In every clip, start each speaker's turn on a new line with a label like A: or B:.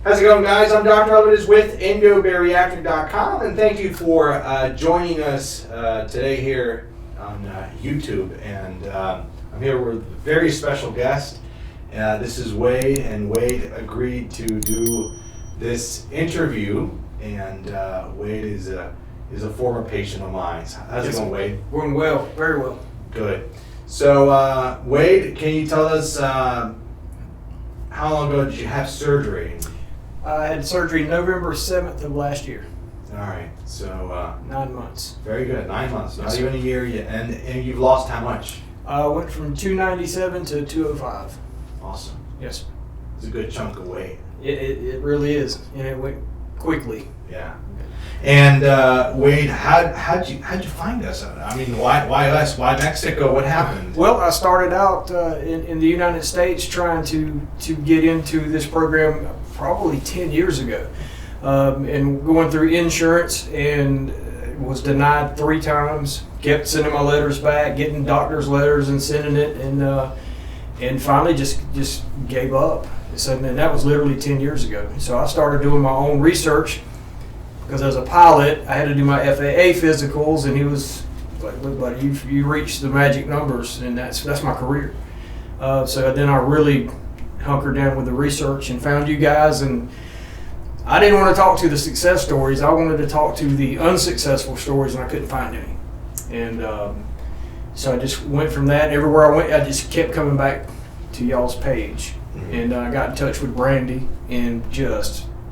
A: How's it going, guys? I'm Dr. Alvarez with Endobariatric.com, and thank you for joining us today here on YouTube. And I'm here with a very special guest. This is Wade, and Wade agreed to do this interview. And Wade is a former patient of mine. How's it going, Wade?
B: Going well, very well.
A: Good. So, Wade, can you tell us how long ago did you have surgery?
B: I had surgery November 7th of last year.
A: All right, so
B: 9 months.
A: very good. 9 months, not
B: Yes,
A: even a year yet, and you've lost how much?
B: I went from 297 to 205.
A: Awesome.
B: Yes, sir.
A: It's a good chunk of weight.
B: It really is, and it went quickly.
A: Yeah. And Wade, how'd you find us? I mean, why us? Why Mexico? What happened?
B: Well, I started out in the United States trying to get into this program probably 10 years ago, and going through insurance, and was denied 3 times. Kept sending my letters back, getting doctor's letters and sending it, and finally just gave up. So then that was literally 10 years ago. So I started doing my own research, because as a pilot, I had to do my FAA physicals, and he was like, "Look, buddy, you reached the magic numbers, and that's my career." So then I really hunkered down with the research and found you guys, and I didn't want to talk to the success stories. I wanted to talk to the unsuccessful stories, and I couldn't find any. And so I just went from that. Everywhere I went, I just kept coming back to y'all's page, and I got in touch with Brandy, and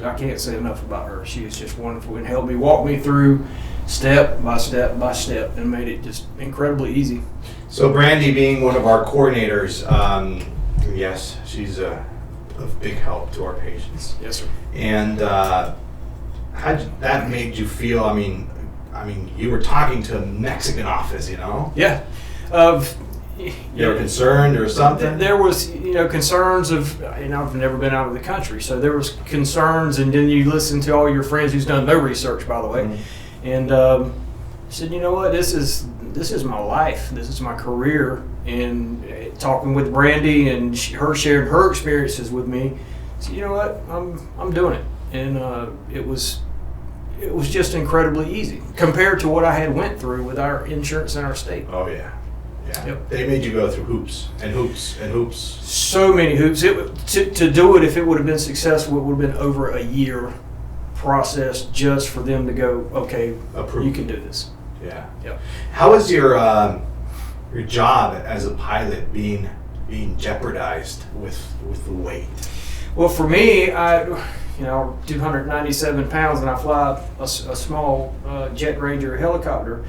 B: I can't say enough about her. She was just wonderful and helped me walk me through step by step by step, and made it just incredibly easy.
A: So Brandy, being one of our coordinators, yes, she's a big help to our patients.
B: Yes, sir.
A: And how that made you feel? I mean, you were talking to a Mexican office, you know?
B: Yeah.
A: You were concerned or something?
B: There was, concerns of, I've never been out of the country, so there was concerns, and then you listen to all your friends who's done no research, by the way, and I said, you know what, this is my life, this is my career, and talking with Brandy and her sharing her experiences with me, I said, you know what, I'm doing it, and it was just incredibly easy compared to what I had went through with our insurance in our state.
A: Oh yeah. Yeah.
B: Yep.
A: They made you go through hoops and hoops and hoops.
B: So many hoops. To do it, if it would have been successful, it would have been over a year process just for them to go, okay,
A: approved.
B: You can do this.
A: Yeah.
B: Yep.
A: How is your job as a pilot being jeopardized with the weight?
B: Well, for me, I 297 pounds, and I fly a small Jet Ranger helicopter.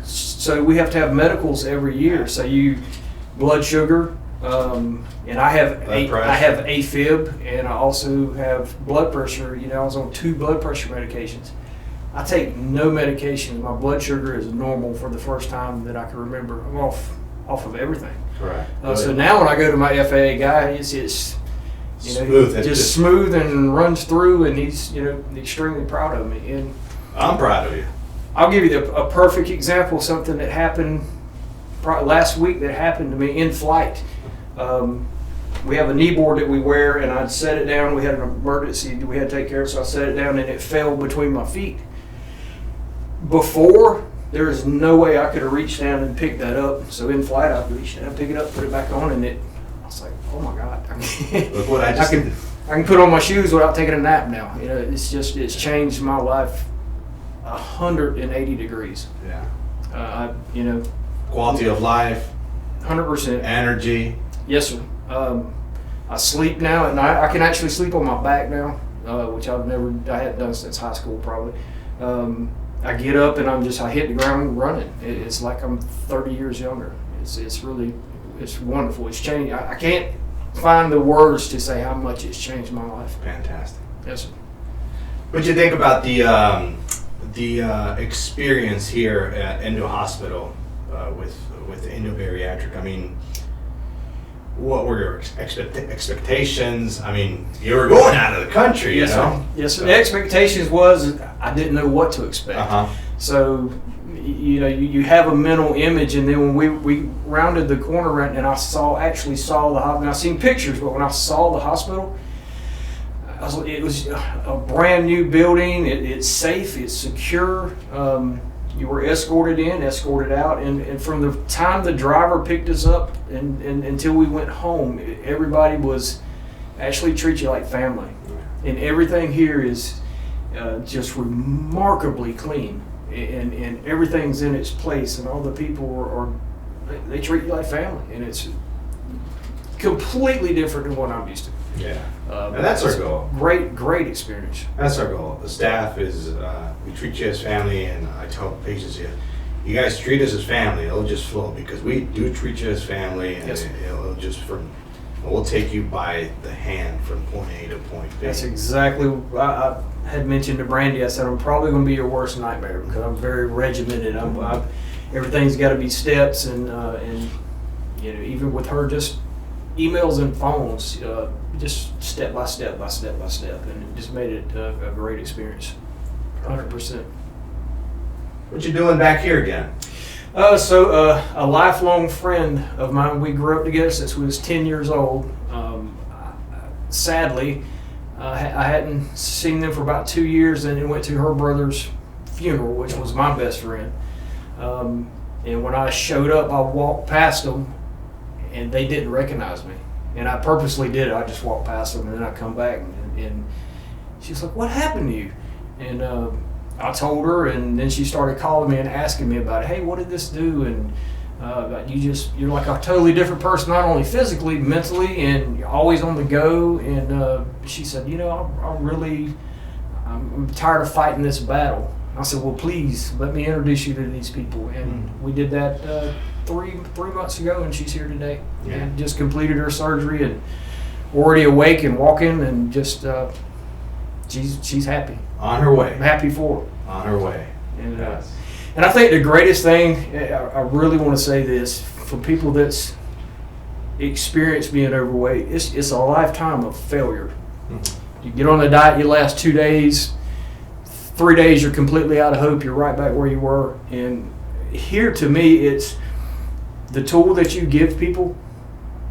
B: So we have to have medicals every year. So blood sugar, and I have AFib, and I also have blood pressure. I was on 2 blood pressure medications. I take no medication. My blood sugar is normal for the first time that I can remember. I'm off of everything.
A: Correct.
B: So now when I go to my FAA guy, it's
A: smooth,
B: just smooth and runs through, and he's extremely proud of me. And
A: I'm proud of you.
B: I'll give you a perfect example of something that happened last week that happened to me in flight. We have a knee board that we wear, and I'd set it down. We had an emergency we had to take care of, so I set it down, and it fell between my feet. Before, there is no way I could have reached down and picked that up. So in flight, I reached down, pick it up, put it back on, and I was like, oh my God.
A: Look what I just did.
B: I can put on my shoes without taking a nap now. It's changed my life 180 degrees.
A: Yeah.
B: Quality
A: of life.
B: 100%.
A: Energy.
B: Yes, sir. I sleep now at night. I can actually sleep on my back now, which I hadn't done since high school probably. I get up and I hit the ground running. It's like I'm 30 years younger. It's wonderful. It's changed. I can't find the words to say how much it's changed my life.
A: Fantastic.
B: Yes, sir.
A: What do you think about the experience here at Endo Hospital with Endobariatric? I mean, what were your expectations? I mean, you were going out of the country,
B: Yes, sir. The expectations was I didn't know what to expect. So you have a mental image, and then when we rounded the corner and I actually saw the hospital. I've seen pictures, but when I saw the hospital, It was a brand new building. It's safe. It's secure. You were escorted in, escorted out, and from the time the driver picked us up and until we went home, everybody was actually treat you like family. And everything here is just remarkably clean, and everything's in its place, and all the people they treat you like family, and it's completely different than what I'm used to.
A: Yeah, and that's our goal.
B: Great experience.
A: That's our goal. The staff is, we treat you as family, and I tell patients, you guys treat us as family. It'll just flow because we do treat you as family, and
B: yes,
A: it'll just we'll take you by the hand from point A to point B.
B: That's exactly. I had mentioned to Brandy. I said I'm probably going to be your worst nightmare because I'm very regimented. Everything's got to be steps, and even with her, just emails and phones, just step by step, and it just made it a great experience. 100%.
A: What you doing back here again?
B: A lifelong friend of mine. We grew up together since we was 10 years old. Sadly, I hadn't seen them for about 2 years, and then went to her brother's funeral, which was my best friend. And when I showed up, I walked past them, and they didn't recognize me. And I purposely did it. I just walked past them, and then I come back, and she's like, "What happened to you?" And I told her, and then she started calling me and asking me about it. "Hey, what did this do?" And you're like a totally different person, not only physically, mentally, and you're always on the go. And she said, I'm tired of fighting this battle. I said, "Well, please let me introduce you to these people." And we did that 3 months ago, and she's here today.
A: Yeah.
B: And just completed her surgery and already awake and walking, and just she's happy.
A: On her way.
B: I'm happy for her.
A: On her way.
B: And
A: Yes.
B: and I think the greatest thing, I really want to say this, for people that's experienced being overweight, it's a lifetime of failure. Mm-hmm. You get on the diet, you last 2 days, 3 days you're completely out of hope, you're right back where you were. And here, to me, it's the tool that you give people.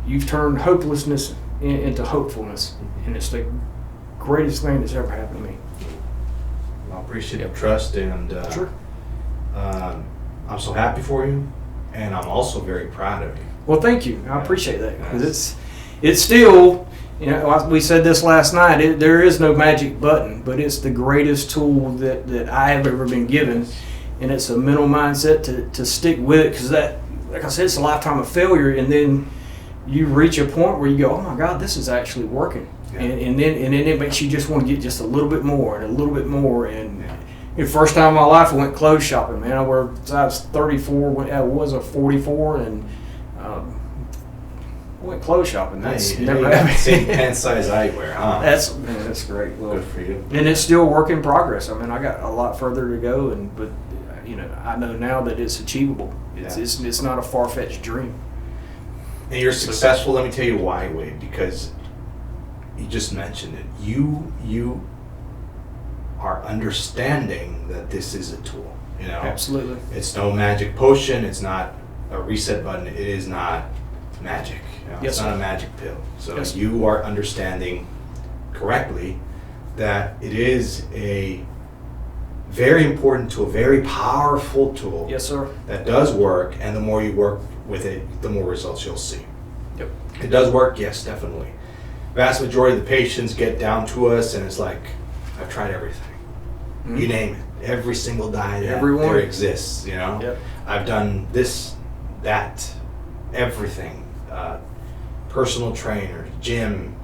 B: You've turned hopelessness into hopefulness, and it's the greatest thing that's ever happened to me.
A: I appreciate your trust, and
B: Sure.
A: I'm so happy for you, and I'm also very proud of you.
B: Well, thank you. I appreciate that, because it's still, we said this last night, there is no magic button, but it's the greatest tool that I have ever been given, and it's a mental mindset to stick with it, because that, like I said, it's a lifetime of failure, and then you reach a point where you go, "Oh my God, this is actually working." Yeah. And then it makes you just want to get just a little bit more and a little bit more. And the first time in my life I went clothes shopping, man. I wear size 34 when I was a 44, and I went clothes shopping. That's never happened.
A: Same pant size I wear, huh?
B: That's great. Well,
A: good for you.
B: And it's still work in progress. I mean, I got a lot further to go, but I know now that it's achievable. It's not a far-fetched dream.
A: And you're successful. Let me tell you why, Wade. Because you just mentioned it. You are understanding that this is a tool.
B: Absolutely.
A: It's no magic potion. It's not a reset button. It is not magic.
B: Yes,
A: it's not
B: sir.
A: a magic pill. So
B: Yes,
A: you are understanding correctly that it is a very important tool, very powerful tool.
B: Yes, sir.
A: That does work, and the more you work with it, the more results you'll see.
B: Yep.
A: It does work, yes, definitely. Vast majority of the patients get down to us, and it's like, I've tried everything. Mm-hmm. You name it. Every single diet there exists,
B: Yep.
A: I've done this, that, everything. Personal trainers, gym,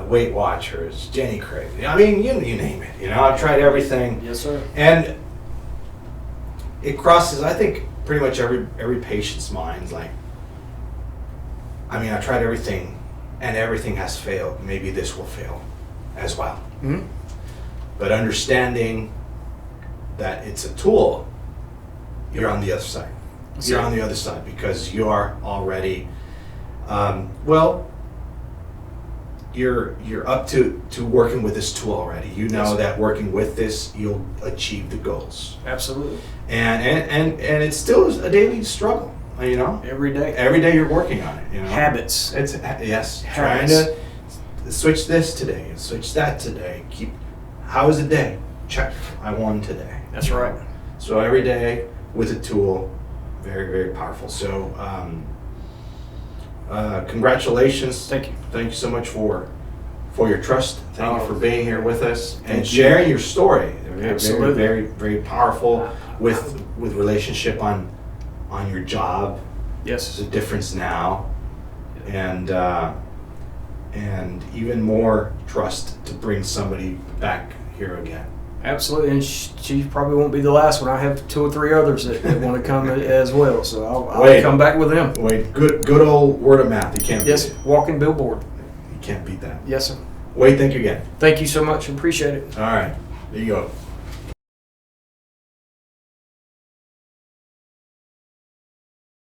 A: Weight Watchers, Jenny Craig. I mean, you name it. I've tried everything.
B: Yes, sir.
A: And it crosses, I think, pretty much every patient's minds. Like, I tried everything, and everything has failed. Maybe this will fail as well.
B: Mm-hmm.
A: But understanding that it's a tool, you're on the other side. You're on the other side because you are already, you're up to working with this tool already. You know that working with this, you'll achieve the goals.
B: Absolutely.
A: And it's still a daily struggle.
B: Every day.
A: Every day you're working on it.
B: Habits.
A: It's
B: Habits.
A: trying to switch this today, switch that today. How was the day? Check. I won today.
B: That's right.
A: So every day with a tool, very, very powerful. So congratulations.
B: Thank you.
A: Thank you so much for your trust. Thank you for being here with us and
B: Thank
A: sharing your story.
B: Absolutely.
A: Very, very, very powerful with relationship on your job.
B: Yes.
A: The difference now, and even more trust to bring somebody back here again.
B: Absolutely, and she probably won't be the last one. I have 2 or 3 others that want to come as well, so I'll come back with them.
A: Wade, good old word of mouth. You can't beat
B: Yes,
A: it.
B: walking billboard.
A: You can't beat that.
B: Yes, sir.
A: Wade, thank you again.
B: Thank you so much. Appreciate it.
A: All right, there you go.